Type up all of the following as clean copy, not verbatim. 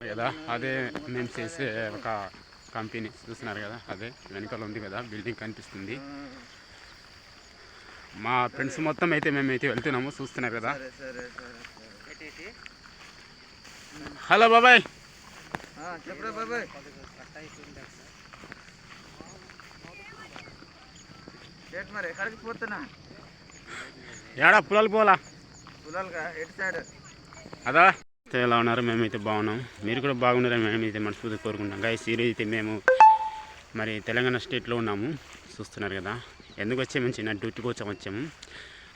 కదా అదే మేము చేసే ఒక కంపెనీ చూస్తున్నారు కదా, అదే వెనకాల ఉంది కదా బిల్డింగ్ కనిపిస్తుంది. మా ఫ్రెండ్స్ మొత్తం అయితే మేమైతే వెళ్తున్నాము, చూస్తున్నారు కదా. హలో బాబాయ్. చెప్పరా బాబాయ్. మరి ఎక్కడికి పోతున్నా? ఏడా పొలాలకు పోలా? పొలాలుగా ఎటు సైడ్? అదా ఎలా ఉన్నారు? మేమైతే బాగున్నాం, మీరు కూడా బాగున్నారని మేమైతే మనస్ఫూర్తిగా కోరుకుంటాం. గాయస్ ఈరోజు అయితే మేము మరి తెలంగాణ స్టేట్లో ఉన్నాము, చూస్తున్నారు కదా. ఎందుకు వచ్చాము? చిన్న డ్యూటీ కోసం వచ్చాము.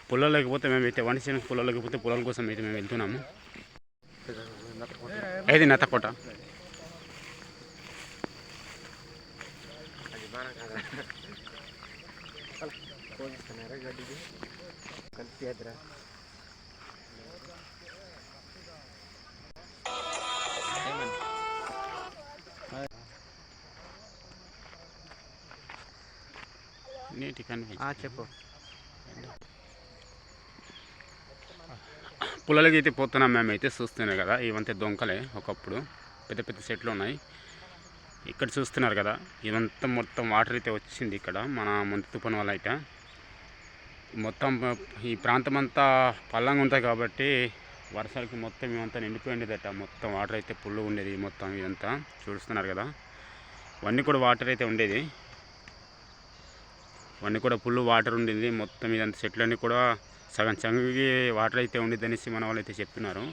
పొలాలకు పోతే మేమైతే వంట పొలాలకు పోతే పొలాల కోసం అయితే మేము వెళ్తున్నాము. ఏది నత్తకోట నీటి కనిపి చెప్పు. పొలాలకి అయితే పోతున్నాం మేమైతే, చూస్తున్నారు కదా. ఇవంతా దొంకలే, ఒకప్పుడు పెద్ద పెద్ద చెట్లు ఉన్నాయి ఇక్కడ, చూస్తున్నారు కదా. ఇవంతా మొత్తం వాటర్ అయితే వచ్చింది ఇక్కడ మన ముందు తుఫాను వల్ల అయితే. మొత్తం ఈ ప్రాంతం అంతా పల్లంగా ఉంటుంది కాబట్టి వర్షాలకి మొత్తం ఇవంతా నిండిపోయిండేదట. మొత్తం వాటర్ అయితే ఫుల్ ఉండేది మొత్తం ఇదంతా, చూస్తున్నారు కదా. ఇవన్నీ కూడా వాటర్ అయితే ఉండేది, ఇవన్నీ కూడా ఫుల్ వాటర్ ఉండింది మొత్తం. ఇదంతా చెట్లన్నీ కూడా సగం చంగి వాటర్ అయితే ఉండేది అనేసి మన వాళ్ళు అయితే చెప్తున్నారు.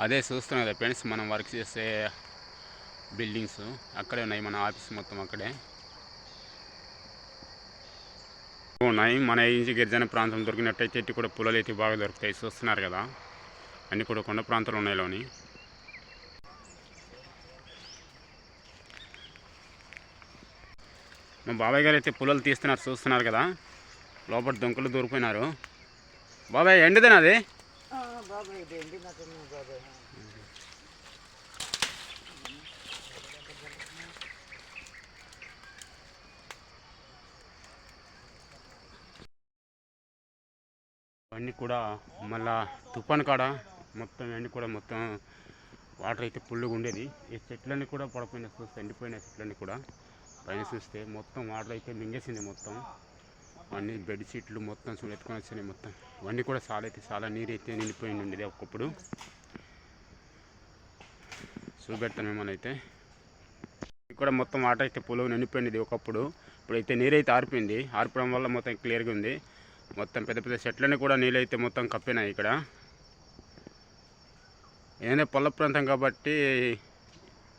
అదే చూస్తున్నారు కదా ఫ్రెండ్స్, మనం వర్క్ చేసే బిల్డింగ్స్ అక్కడే ఉన్నాయి, మన ఆఫీస్ మొత్తం అక్కడే ఉన్నాయి. మన ఇంటి గిరిజన ప్రాంతం దొరికినట్టయితే చెట్టు కూడా పొలాలు అయితే బాగా దొరుకుతాయి, చూస్తున్నారు కదా. అన్నీ కూడా కొండ ప్రాంతాలు ఉన్నాయి లోని. మా బాబాయ్ గారు అయితే పొలాలు తీస్తున్నారు, చూస్తున్నారు కదా. లోపల దొంకలు దూరిపోయినారు. బాబాయ్ ఎండిదేనా అది? అన్నీ కూడా మళ్ళా తుఫాను కాడ మొత్తం అన్నీ కూడా మొత్తం వాటర్ అయితే ఫుల్గా ఉండేది. ఈ చెట్లన్నీ కూడా పడిపోయినాయి, చూస్తే ఎండిపోయినాయి చెట్లన్నీ కూడా. పైన చూస్తే మొత్తం వాటర్ అయితే మింగేసింది మొత్తం. అన్నీ బెడ్షీట్లు మొత్తం ఎత్తుకొని వచ్చినాయి మొత్తం. ఇవన్నీ కూడా చాలా నీరు అయితే నిండిపోయింది ఉండేది ఒకప్పుడు. చూపెడతాను మిమ్మల్ని అయితే. ఇక్కడ మొత్తం వాటర్ అయితే పొలం నిండిపోయింది ఒకప్పుడు. ఇప్పుడైతే నీరైతే ఆరిపోయింది, ఆరిపోవడం వల్ల మొత్తం క్లియర్గా ఉంది. మొత్తం పెద్ద పెద్ద చెట్లన్నీ కూడా నీళ్ళు అయితే మొత్తం కప్పినాయి ఇక్కడ. ఏదైనా పొల్ల ప్రాంతం కాబట్టి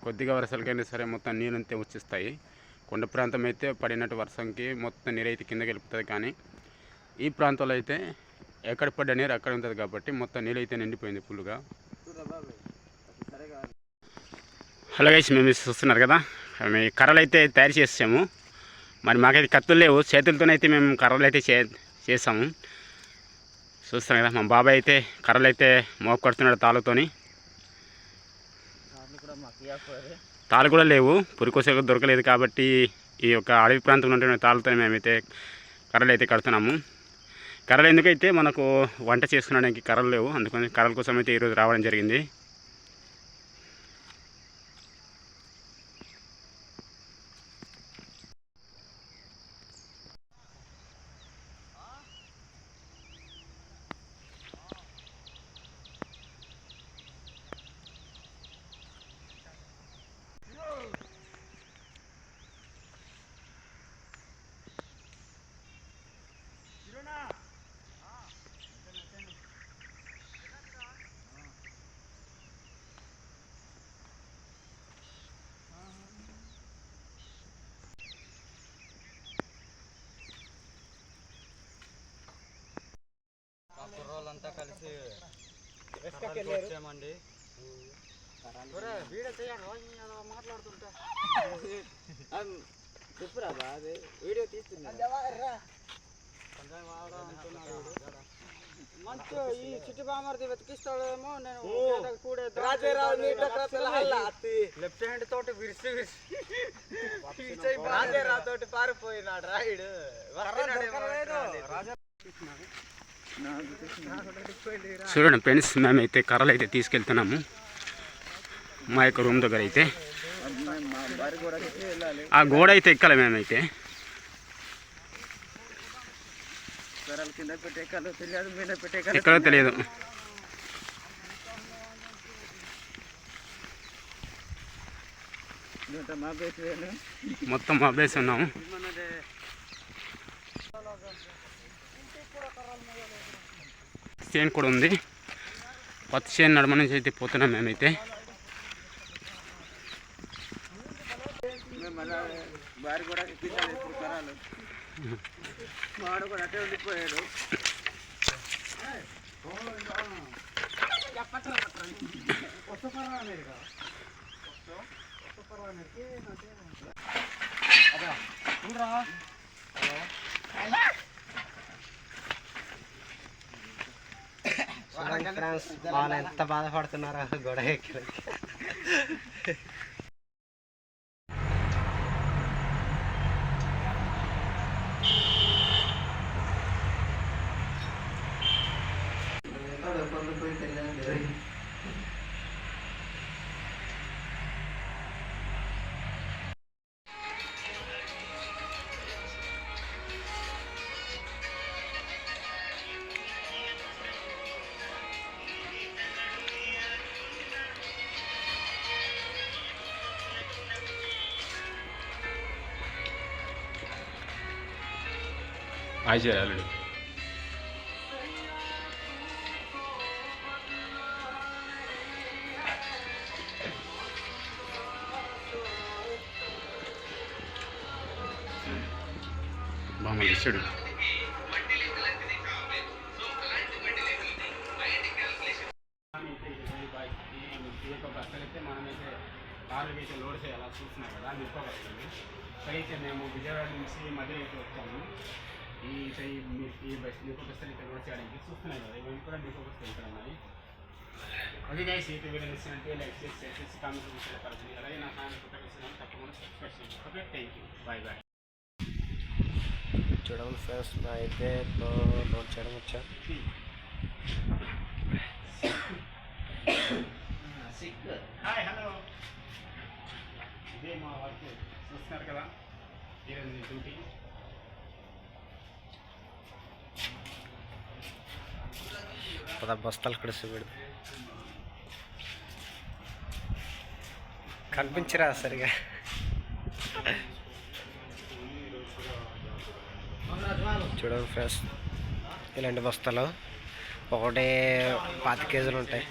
కొద్దిగా వర్షాలకైనా సరే మొత్తం నీళ్ళంతా వచ్చిస్తాయి. కొండ ప్రాంతం అయితే పడినట్టు వర్షంకి మొత్తం నీరు అయితే కిందకి వెళ్ళిపోతుంది. కానీ ఈ ప్రాంతంలో అయితే ఎక్కడ పడ్డ నీరు అక్కడ ఉంటుంది కాబట్టి మొత్తం నీళ్ళు అయితే నిండిపోయింది ఫుల్గా. హలో గైస్, మేము చూస్తున్నారు కదా, మేము కర్రలు అయితే తయారు చేసాము. మరి మాకైతే కత్తులు లేవు, చేతులతోనైతే మేము కర్రలు అయితే చేసాము. చూస్తున్నాం కదా. మా బాబాయ్ అయితే కర్రలు అయితే మోపడుతున్నాడు తాళ్ళతోని. తాళ్ళు కూడా లేవు, పురికోస దొరకలేదు కాబట్టి ఈ యొక్క అడవి ప్రాంతంలో ఉంటున్న తాళ్ళతో మేమైతే కర్రలు అయితే కడుతున్నాము. కర్రలు ఎందుకైతే మనకు వంట చేసుకునడానికి కర్రలు లేవు, అందుకని కర్రల కోసం అయితే ఈరోజు రావడం జరిగింది. కుర్రోళ్ళంతా కలిసి వచ్చామండి. మాట్లాడుతుంటా చెప్పురా బాగా వీడియో తీస్తున్నా. మంచి ఈ చిట్టి బామర్ది వెతికిస్తాడేమో. నేను లెఫ్ట్ హ్యాండ్ తోటి విరిసి తోటి పారిపోయినాడు రాయుడు. చూడండి ఫ్రెండ్స్, మేమైతే కర్రలు అయితే తీసుకెళ్తున్నాము మా యొక్క రూమ్ దగ్గర అయితే. ఆ గోడ అయితే ఎక్కాలి మేమైతే. ఎక్కడో తెలియదు. మొత్తం అభ్యాసం ఉన్నాము. చేను కూడా ఉంది. పత్తి చేను నడమ నుంచి అయితే పోతున్నాం మేమైతే. వాళ్ళు ఎంత బాధపడుతున్నారో గొడవ ఎక్కి. హాయ్ చేయాలి. బాగా ఇచ్చాడు. మనమైతే కార్లు అయితే లోడ్ చేయాలా చూస్తున్నాం కదా, నింపబడుతుంది. అయితే మేము విజయవాడ నుంచి మధ్య అయితే వచ్చాము. ఈ బస్ డిపో బస్సులు అయితే లోడ్ చేయడానికి చూస్తున్నాయి కదా, ఇవన్నీ కూడా డిపో బస్సులు వెళ్తున్నాయి. ఓకే గైస్, ఈ వీడియో నచ్చినట్టే లైక్ చేసి కామెంట్ చేసి అలాగే నా ఛానల్ తప్పకుండా సబ్స్క్రైబ్ చేయండి. Okay, thank you, bye bye. చూడండి ఫ్రెండ్స్, నా అయితే లోడ్ చేయడం వచ్చా. Hi, hello. ఇదే మా వర్క్ చూస్తున్నారు కదా, ఈరోజు డ్యూటీ. బస్తాలు కడిసిపెడు కనిపించరా సరిగా. చూడండి ఫ్రెండ్స్, ఇలాంటి బస్తాలు ఒకటి 5 కేజీలు ఉంటాయి.